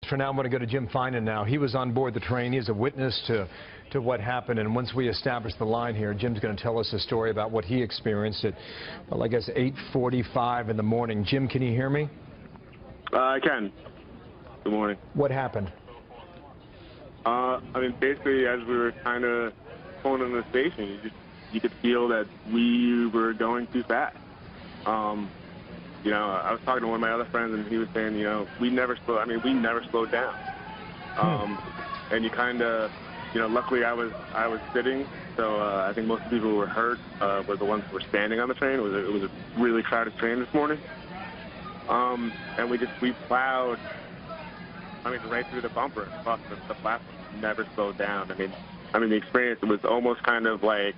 For now, I'm going to go to Jim Finan now. He was on board the train. He's a witness to what happened. And once we establish the line here, Jim's going to tell us a story about what he experienced at, well, I guess 8:45 in the morning. Jim, can you hear me? I can. Good morning. What happened? I mean, basically, as we were kind of pulling in the station, you could feel that we were going too fast. You know, I was talking to one of my other friends, and he was saying, you know, we never slowed down. And you kind of, you know, luckily I was sitting, so I think most people who were hurt were the ones who were standing on the train. It was a really crowded train this morning. And we plowed, I mean, right through the bumper across the platform. Never slowed down. I mean, the experience was almost kind of like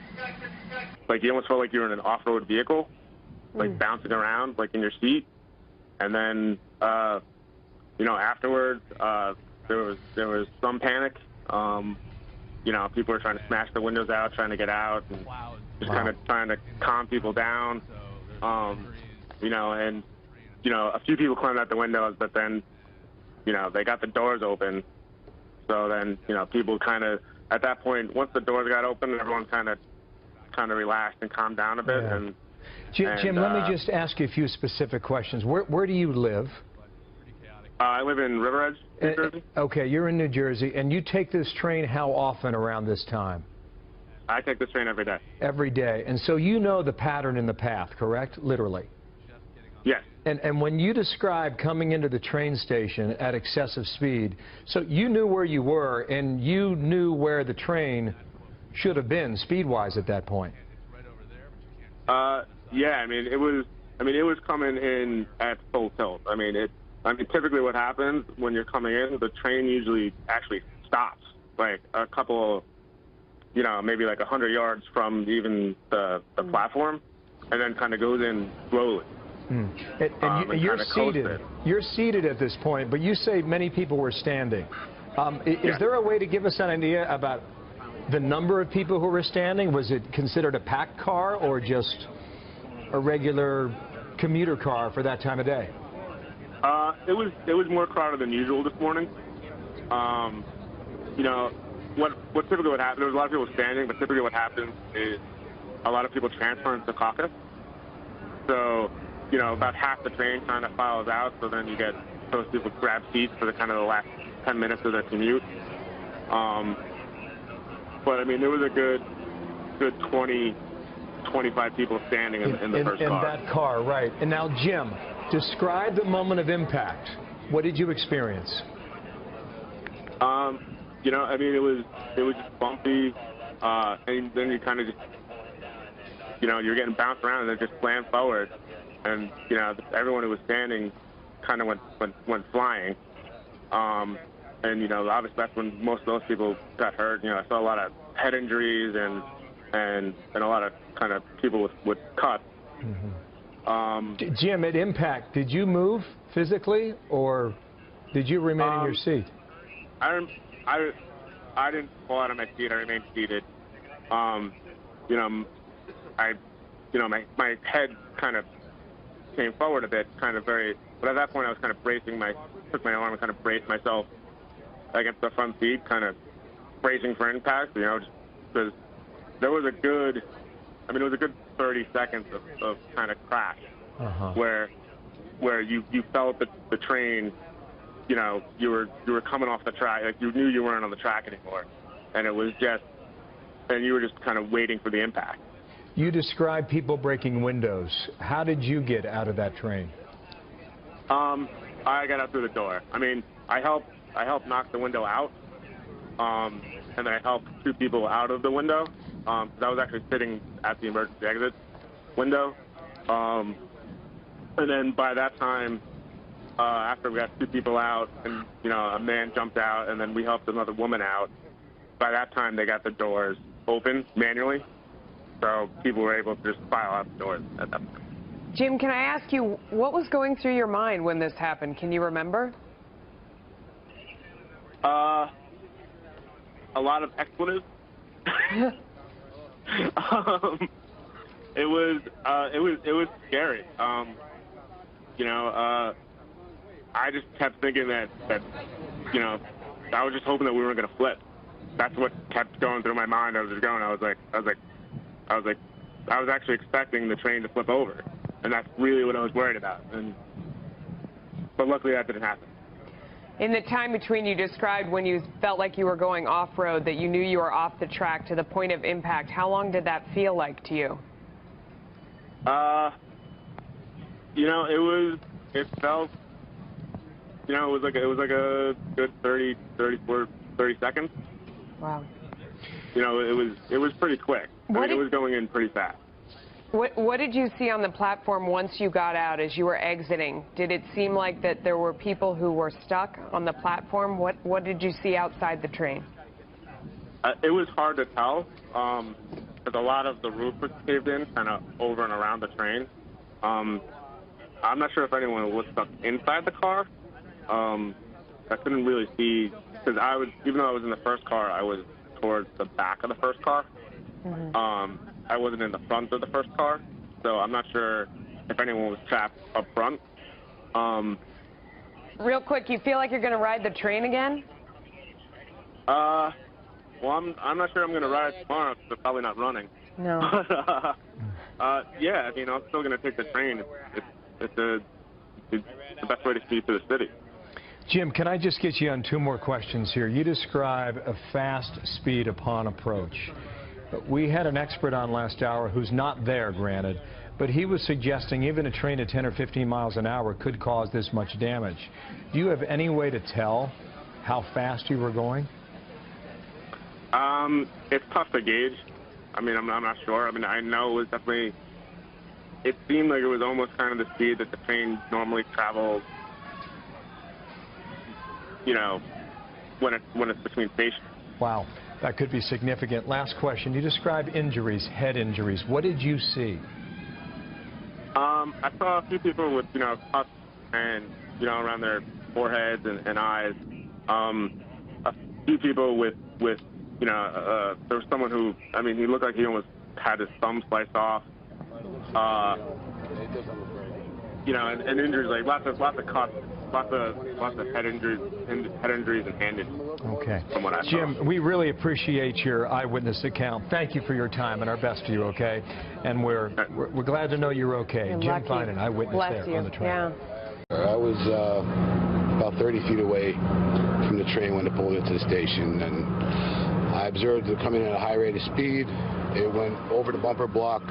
you almost felt like you were in an off-road vehicle, like bouncing around, like in your seat. And then, you know, afterwards, there was some panic. You know, people were trying to smash the windows out, trying to get out, and just kind of trying to calm people down. You know, and you know, a few people climbed out the windows, but then, you know, they got the doors open. So then, you know, people kind of, at that point, once the doors got open, everyone kind of relaxed and calmed down a bit. Yeah. Jim, let me just ask you a few specific questions. Where do you live? I live in River Edge, New Jersey. Okay, you're in New Jersey, and you take this train how often around this time? I take this train every day. Every day. And so you know the pattern in the path, correct? Literally. Yes. And when you describe coming into the train station at excessive speed, so you knew where you were, and you knew where the train should have been speed-wise at that point. Yeah, I mean, it was coming in at full tilt. I mean, typically what happens when you're coming in, the train usually actually stops, like a couple, you know, maybe like 100 yards from even the platform, and then kind of goes in slowly. And you're seated. You're seated at this point, but you say many people were standing. Is there a way to give us an idea about the number of people who were standing? Was it considered a packed car or just a regular commuter car for that time of day? It was more crowded than usual this morning. You know, what typically would happen, there was a lot of people standing, but typically what happens is a lot of people transfer into caucus. So, you know, about half the train kind of files out, so then you get those people grab seats for the kind of the last 10 minutes of their commute. But I mean, there was a good 20, 25 people standing in the first car. In that car, right. And now, Jim, describe the moment of impact. What did you experience? You know, I mean, it was just bumpy, and then you kind of just, you know, you're getting bounced around and then just slammed forward. And, you know, everyone who was standing kind of went flying. And, you know, obviously that's when most of those people got hurt. You know, I saw a lot of head injuries and a lot of kind of people with cuts. Jim, at impact, did you move physically, or did you remain in your seat? I didn't fall out of my seat. I remained seated. You know, my head kind of came forward a bit, but at that point I was kind of took my arm and kind of braced myself against the front seat, kind of bracing for impact, you know, just because there was a good 30 seconds of kind of crash, where you felt the train, you know, you were coming off the track, like you knew you weren't on the track anymore, and you were just kind of waiting for the impact. You described people breaking windows. How did you get out of that train? I got out through the door. I mean, I helped knock the window out, and then I helped two people out of the window. I was actually sitting at the emergency exit window. And then by that time, after we got two people out, and you know, a man jumped out, and then we helped another woman out. By that time, they got the doors open manually. So people were able to just file out the doors at that point. Jim, can I ask you, what was going through your mind when this happened? Can you remember? A lot of expletives. It was scary. You know, I just kept thinking that you know, I was just hoping that we weren't going to flip. That's what kept going through my mind. I was just going. I was actually expecting the train to flip over, and that's really what I was worried about. But luckily, that didn't happen. In the time between, you described when you felt like you were going off-road, that you knew you were off the track to the point of impact. How long did that feel like to you? You know, it felt, you know, it was like a good 30 seconds. Wow. You know, it was pretty quick. It was going in pretty fast. What did you see on the platform once you got out as you were exiting? Did it seem like that there were people who were stuck on the platform? What did you see outside the train? It was hard to tell because a lot of the roof was caved in kind of over and around the train. I'm not sure if anyone was stuck inside the car. I couldn't really see because even though I was in the first car, I was towards the back of the first car. Mm-hmm. I wasn't in the front of the first car, so I'm not sure if anyone was trapped up front. Real quick, you feel like you're going to ride the train again? Well, I'm not sure I'm going to ride tomorrow because I'm probably not running. No. But, yeah, I mean, I'm still going to take the train. It's the best way to speed to the city. Jim, can I just get you on two more questions here? You describe a fast speed upon approach. We had an expert on last hour who's not there, granted, but he was suggesting even a train at 10 or 15 miles an hour could cause this much damage. Do you have any way to tell how fast you were going? It's tough to gauge. I mean, I'm not sure. I mean, I know it was definitely, it seemed like it was almost kind of the speed that the train normally travels, you know, when it's between stations. Wow. That could be significant. Last question. You described injuries, head injuries. What did you see? I saw a few people with, you know, cuts and, you know, around their foreheads and eyes. A few people with you know, there was someone who, I mean, he looked like he almost had his thumb sliced off. You know, and injuries, like lots of cuts. Lots of head injuries and hand injuries. Okay. From what I saw. Jim, we really appreciate your eyewitness account. Thank you for your time, and our best to you, okay? And we're glad to know you're okay. You're Jim lucky. Fine, an eyewitness Bless there you. on the train. Yeah. I was about 30 feet away from the train when it pulled into the station, and I observed it coming at a high rate of speed. It went over the bumper block,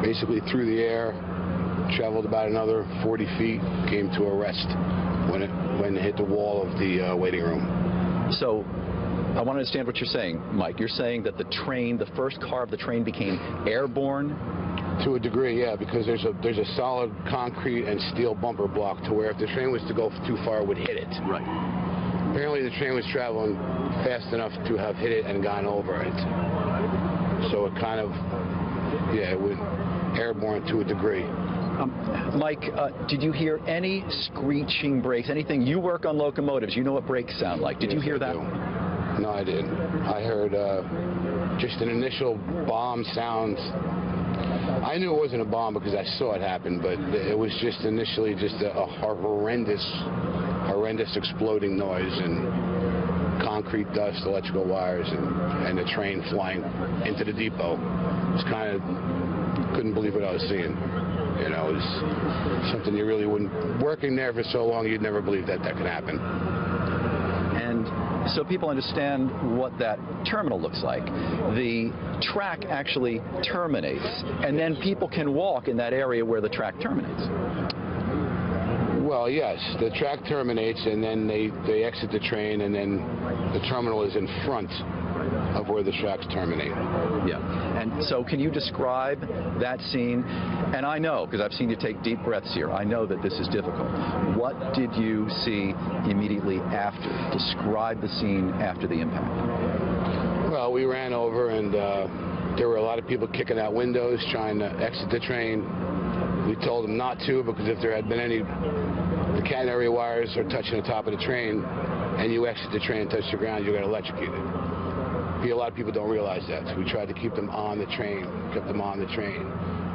basically through the air, traveled about another 40 feet, came to a rest when it hit the wall of the waiting room. So I want to understand what you're saying, Mike. You're saying that the train, the first car of the train became airborne? To a degree, yeah, because there's a solid concrete and steel bumper block to where if the train was to go too far, it would hit it. Right. Apparently the train was traveling fast enough to have hit it and gone over it. So it kind of, yeah, it went airborne to a degree. Mike, did you hear any screeching brakes, anything? You work on locomotives. You know what brakes sound like. Did you hear that? No, I didn't. I heard just an initial bomb sound. I knew it wasn't a bomb because I saw it happen, but it was just initially just a horrendous exploding noise and concrete dust, electrical wires, and the train flying into the depot. It was kind of, couldn't believe what I was seeing. You know, it was something you really wouldn't, working there for so long, you'd never believe that could happen. And so people understand what that terminal looks like. The track actually terminates, and then people can walk in that area where the track terminates. Well, yes, the track terminates, and then they exit the train, and then the terminal is in front of where the tracks terminate. Yeah. And so can you describe that scene? And I know, because I've seen you take deep breaths here, I know that this is difficult. What did you see immediately after? Describe the scene after the impact. Well, we ran over, and there were a lot of people kicking out windows, trying to exit the train. We told them not to, because if there had been any, the catenary wires are touching the top of the train, and you exit the train and touch the ground, you're going to electrocute it. A lot of people don't realize that. So we tried to keep them on the train, kept them on the train.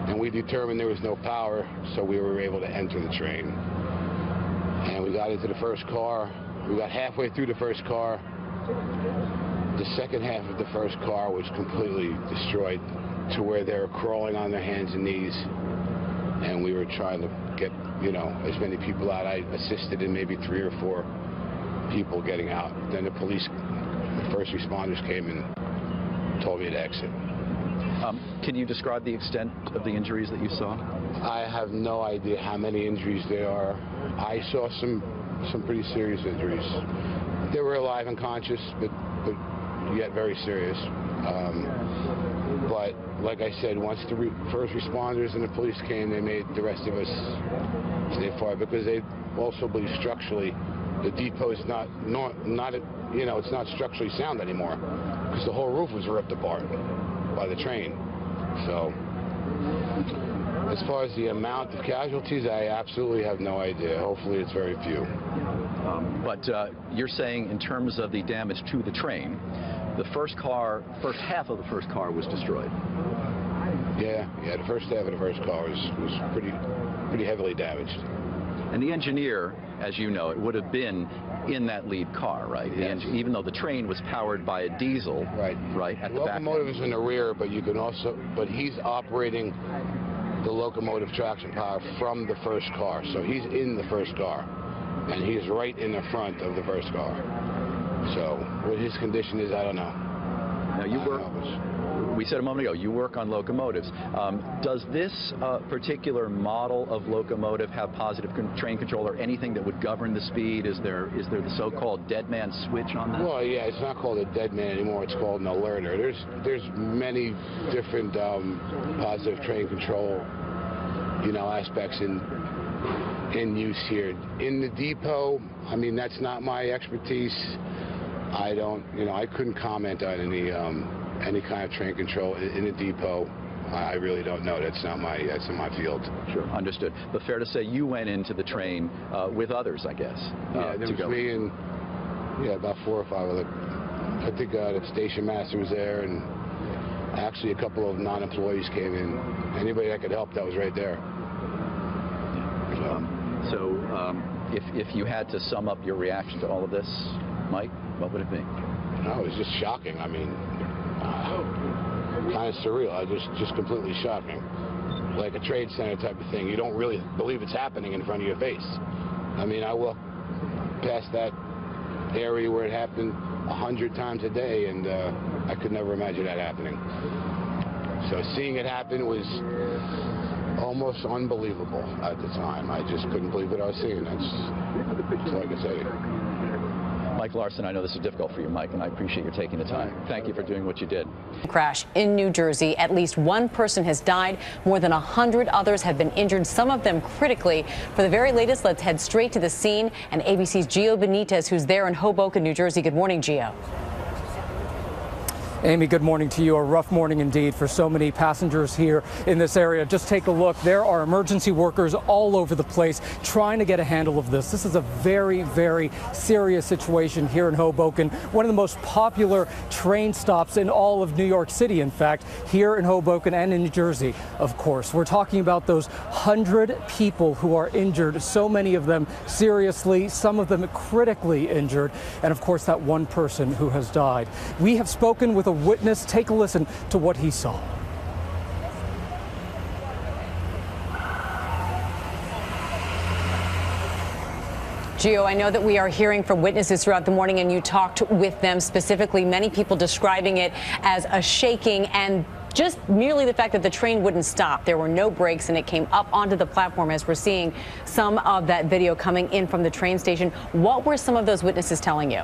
And we determined there was no power, so we were able to enter the train. And we got into the first car, We got halfway through the first car. The second half of the first car was completely destroyed to where they were crawling on their hands and knees, and we were trying to get, as many people out. I assisted in maybe 3 or 4 people getting out. Then the first responders came and told me to exit. Can you describe the extent of the injuries that you saw? I have no idea how many injuries there are. I saw some pretty serious injuries. They were alive and conscious, but yet very serious. But like I said, once the first responders and the police came, they made the rest of us stay far, because they also believe structurally the depot is not it's not structurally sound anymore, because the whole roof was ripped apart by the train. So as far as the amount of casualties, I absolutely have no idea. Hopefully it's very few. But you're saying in terms of the damage to the train, the first half of the first car was destroyed. Yeah, the first half of the first car was pretty heavily damaged. And the engineer, as you know, it would have been in that lead car, right? Yes. Even though the train was powered by a diesel, right at the back. The locomotive is in the rear, but but he's operating the locomotive traction power from the first car. So he's in the first car, and he's right in the front of the first car. So what his condition is, I don't know. Now we said a moment ago, you work on locomotives. Does this particular model of locomotive have positive train control or anything that would govern the speed? Is there the so-called dead man switch on that? Well, yeah, it's not called a dead man anymore. It's called an alerter. There's many different positive train control, aspects in use here. In the depot, I mean, that's not my expertise. I couldn't comment on any kind of train control in the depot. I really don't know. That's not my field. Sure, understood. But fair to say you went into the train with others, I guess. Yeah, there was me and about 4 or 5 other. I think the station master was there, and actually a couple of non-employees came in. Anybody that could help, that was right there. So if you had to sum up your reaction to all of this, Mike, what would it be? No, it was just shocking. I mean, kind of surreal. Just completely shocking. Like a trade center type of thing. You don't really believe it's happening in front of your face. I mean, I walk past that area where it happened 100 times a day, and I could never imagine that happening. So seeing it happen was almost unbelievable at the time. I just couldn't believe what I was seeing. That's all I can say. Mike Larson, I know this is difficult for you, Mike, and I appreciate your taking the time. Thank you for doing what you did. Crash in New Jersey. At least 1 person has died. More than 100 others have been injured, some of them critically. For the very latest, let's head straight to the scene. And ABC's Gio Benitez, who's there in Hoboken, New Jersey. Good morning, Gio. Amy, good morning to you. A rough morning indeed for so many passengers here in this area. Just take a look. There are emergency workers all over the place trying to get a handle of this. This is a very, very serious situation here in Hoboken. One of the most popular train stops in all of New York City, in fact, here in Hoboken and in New Jersey, of course. We're talking about those 100 people who are injured, so many of them seriously, some of them critically injured, and of course that 1 person who has died. We have spoken with a witness. Take a listen to what he saw. Gio, I know that we are hearing from witnesses throughout the morning, and you talked with them specifically, many people describing it as a shaking and just merely the fact that the train wouldn't stop. There were no brakes, and it came up onto the platform, as we're seeing some of that video coming in from the train station. What were some of those witnesses telling you?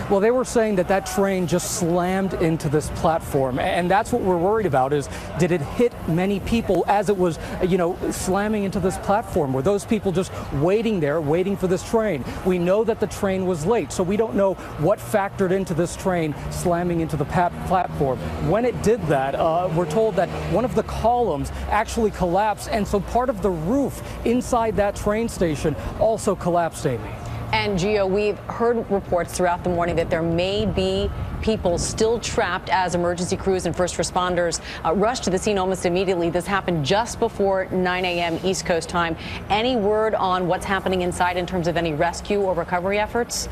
Well, they were saying that that train just slammed into this platform, and that's what we're worried about, is did it hit many people as it was, slamming into this platform? Were those people just waiting there, waiting for this train? We know that the train was late, so we don't know what factored into this train slamming into the platform. When it did that, we're told that one of the columns actually collapsed, and so part of the roof inside that train station also collapsed, Amy. And Gio, we've heard reports throughout the morning that there may be people still trapped as emergency crews and first responders rushed to the scene almost immediately. This happened just before 9 a.m. East Coast time. Any word on what's happening inside in terms of any rescue or recovery efforts?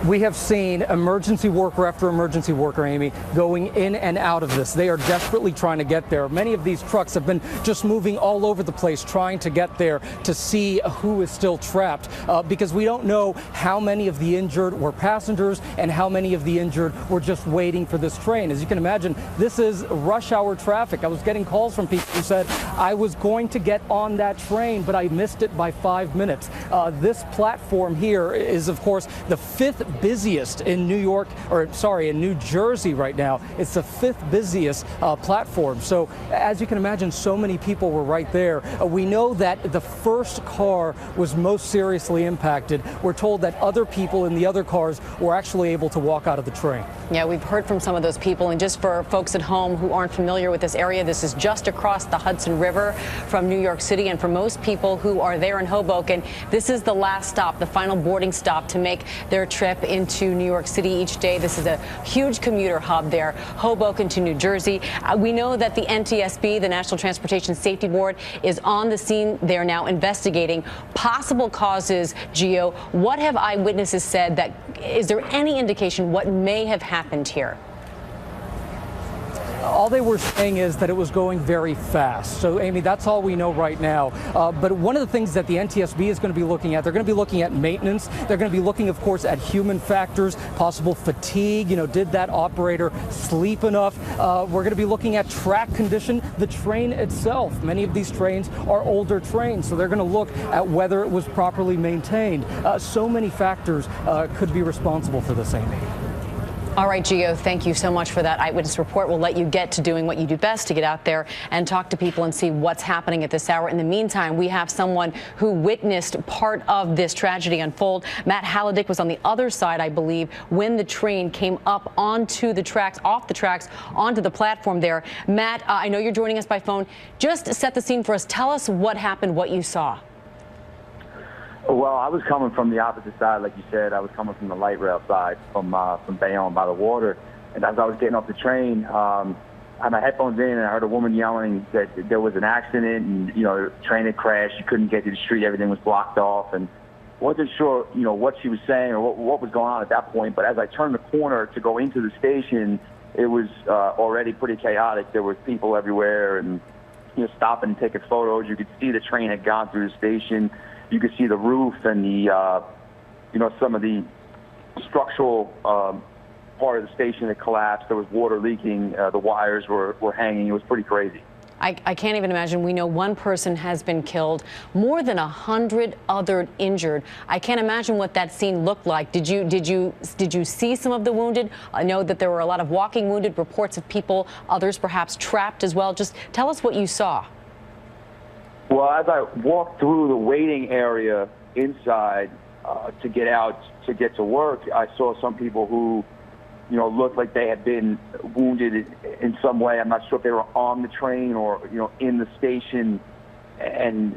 We have seen emergency worker after emergency worker, Amy, going in and out of this. They are desperately trying to get there. Many of these trucks have been just moving all over the place trying to get there to see who is still trapped because we don't know how many of the injured were passengers and how many of the injured were just waiting for this train. As you can imagine, this is rush hour traffic. I was getting calls from people who said, I was going to get on that train, but I missed it by 5 minutes. This platform here is, of course, the fifth busiest in in New Jersey right now. It's the fifth busiest platform. So as you can imagine, so many people were right there. We know that the first car was most seriously impacted. We're told that other people in the other cars were actually able to walk out of the train. Yeah, we've heard from some of those people. And just for folks at home who aren't familiar with this area, this is just across the Hudson River from New York City. And for most people who are there in Hoboken, this is the last stop, the final boarding stop to make their trip into New York City each day. This is a huge commuter hub there, Hoboken to New Jersey. We know that the NTSB, the National Transportation Safety Board, is on the scene. They're now investigating possible causes. Gio, what have eyewitnesses said? That is there any indication what may have happened here? All they were saying is that it was going very fast. So, Amy, that's all we know right now. But one of the things that the NTSB is going to be looking at, they're going to be looking at maintenance. They're going to be looking, of course, at human factors, possible fatigue. You know, did that operator sleep enough? We're going to be looking at track condition, the train itself. Many of these trains are older trains, so they're going to look at whether it was properly maintained. So many factors could be responsible for this, Amy. All right, Gio, thank you so much for that eyewitness report. We'll let you get to doing what you do best, to get out there and talk to people and see what's happening at this hour. In the meantime, we have someone who witnessed part of this tragedy unfold. Matt Hallidick was on the other side, I believe, when the train came up onto the tracks, off the tracks, onto the platform there. Matt, I know you're joining us by phone. Just set the scene for us. Tell us what happened, what you saw. Well, I was coming from the opposite side, like you said. I was coming from the light rail side, from Bayonne by the water. And as I was getting off the train, I had my headphones in, and I heard a woman yelling that there was an accident, and the train had crashed. You couldn't get to the street; everything was blocked off, and wasn't sure, what she was saying or what was going on at that point. But as I turned the corner to go into the station, it was already pretty chaotic. There were people everywhere, and stopping and taking photos. You could see the train had gone through the station. You could see the roof and the, some of the structural part of the station that collapsed. There was water leaking. The wires were hanging. It was pretty crazy. I can't even imagine. We know one person has been killed, more than 100 others injured. I can't imagine what that scene looked like. Did you see some of the wounded? I know that there were a lot of walking wounded, reports of people, others perhaps trapped as well. Just tell us what you saw. Well, as I walked through the waiting area inside to get out to get to work, I saw some people who, looked like they had been wounded in some way. I'm not sure if they were on the train or, in the station and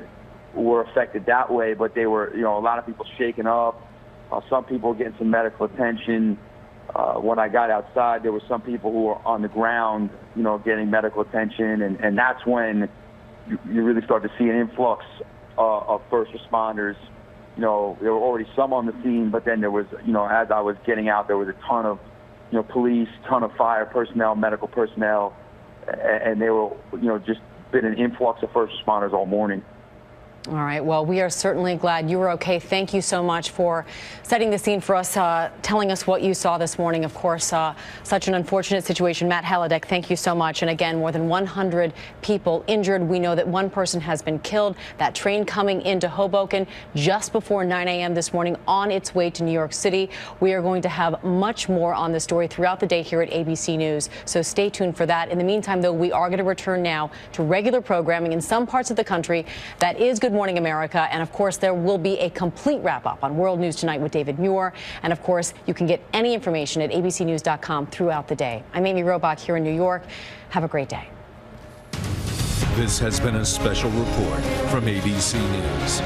were affected that way, but they were, a lot of people shaken up. Some people were getting some medical attention. When I got outside, there were some people who were on the ground, getting medical attention, and that's when you really start to see an influx of first responders. There were already some on the scene, but then there was, as I was getting out, there was a ton of, police, ton of fire personnel, medical personnel, and they were, just been an influx of first responders all morning. All right. Well, we are certainly glad you were okay. Thank you so much for setting the scene for us, telling us what you saw this morning. Of course, such an unfortunate situation. Matt Hallidick, thank you so much. And again, more than 100 people injured. We know that one person has been killed. That train coming into Hoboken just before 9 a.m. this morning on its way to New York City. We are going to have much more on the story throughout the day here at ABC News. So stay tuned for that. In the meantime, though, we are going to return now to regular programming in some parts of the country. That is Good Morning America. And of course, there will be a complete wrap up on World News Tonight with David Muir. And of course, you can get any information at abcnews.com throughout the day. I'm Amy Robach here in New York. Have a great day. This has been a special report from ABC News.